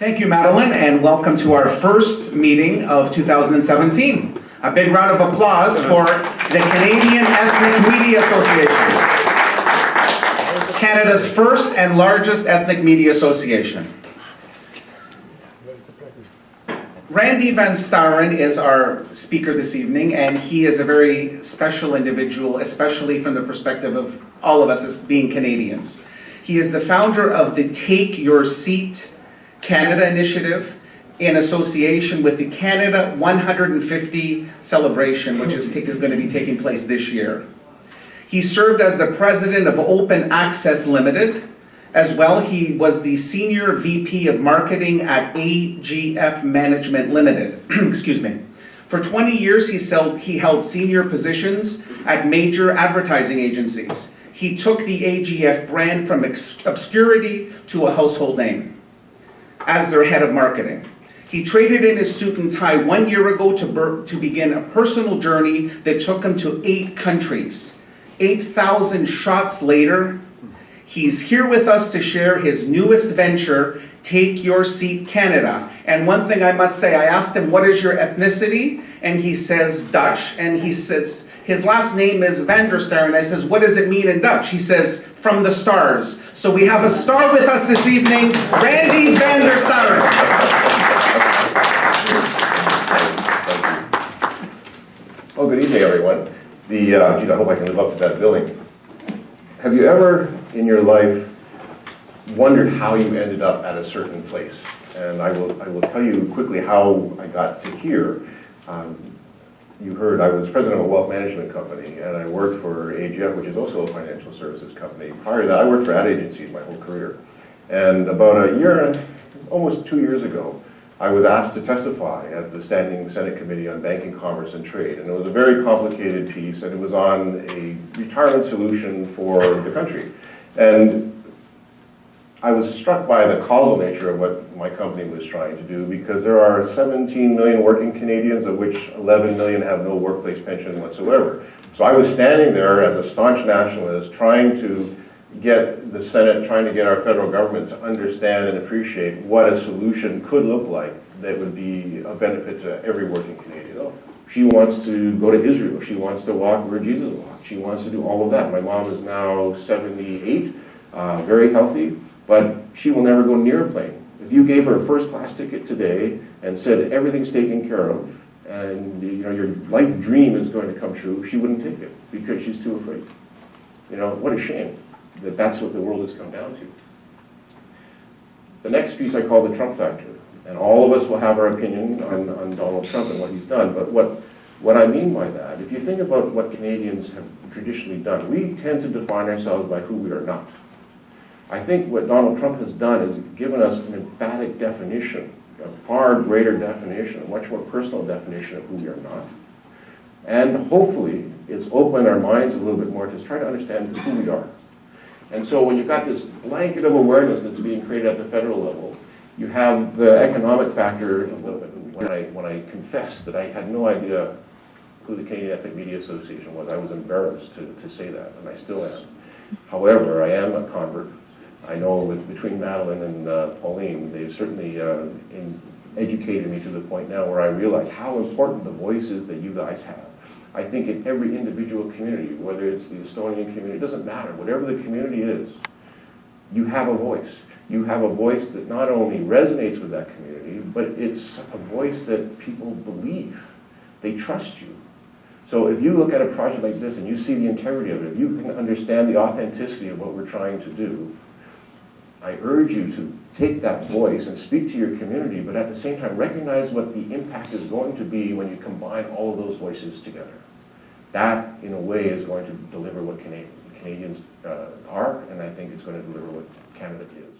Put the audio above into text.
Thank you, Madeline, and welcome to our first meeting of 2017. A big round of applause for the Canadian Ethnic Media Association, Canada's first and largest ethnic media association. Randy Van Staren is our speaker this evening, and he is a very special individual, especially from the perspective of all of us as being Canadians. He is the founder of the Take Your Seat Canada initiative in association with the Canada 150 celebration, which is going to be taking place this year. He served as the president of Open Access Limited. As well, he was the senior VP of marketing at AGF Management Limited. Excuse me. For 20 years, he held senior positions at major advertising agencies. He took the AGF brand from obscurity to a household name as their head of marketing. He traded in his suit and tie 1 year ago to begin a personal journey that took him to 8 countries. 8,000 shots later, he's here with us to share his newest venture, Take Your Seat Canada. And one thing I must say, I asked him, what is your ethnicity? And he says Dutch, and he says, his last name is Van der Star, and I says, what does it mean in Dutch? He says, from the stars. So we have a star with us this evening, Randy Van der Star. Well, good evening, everyone. Geez, I hope I can live up to that billing. Have you ever, in your life, wondered how you ended up at a certain place? And I will tell you quickly how I got to here. You heard I was president of a wealth management company, and I worked for AGF, which is also a financial services company. Prior to that, I worked for ad agencies my whole career. And about a year, almost 2 years ago, I was asked to testify at the Standing Senate Committee on Banking, Commerce, and Trade. And it was a very complicated piece, and it was on a retirement solution for the country. And I was struck by the causal nature of what my company was trying to do, because there are 17 million working Canadians, of which 11 million have no workplace pension whatsoever. So I was standing there as a staunch nationalist, trying to get the Senate, trying to get our federal government to understand and appreciate what a solution could look like that would be a benefit to every working Canadian. Oh, she wants to go to Israel. She wants to walk where Jesus walked. She wants to do all of that. My mom is now 78, very healthy, but she will never go near a plane. If you gave her a first-class ticket today and said everything's taken care of and your life dream is going to come true, she wouldn't take it because she's too afraid. What a shame that that's what the world has come down to. The next piece I call the Trump factor. And all of us will have our opinion on Donald Trump and what he's done. But what I mean by that, if you think about what Canadians have traditionally done, we tend to define ourselves by who we are not. I think what Donald Trump has done is given us an emphatic definition, a far greater definition, a much more personal definition of who we are not. And hopefully, it's opened our minds a little bit more to try to understand who we are. And so when you've got this blanket of awareness that's being created at the federal level, you have the economic factor. When I confessed that I had no idea who the Canadian Ethnic Media Association was, I was embarrassed to say that, and I still am. However, I am a convert. I know between Madeline and Pauline, they've certainly educated me to the point now where I realize how important the voice is that you guys have. I think in every individual community, whether it's the Estonian community, it doesn't matter, whatever the community is, you have a voice. You have a voice that not only resonates with that community, but it's a voice that people believe. They trust you. So if you look at a project like this and you see the integrity of it, if you can understand the authenticity of what we're trying to do, I urge you to take that voice and speak to your community, but at the same time recognize what the impact is going to be when you combine all of those voices together. That, in a way, is going to deliver what Canadians are, and I think it's going to deliver what Canada is.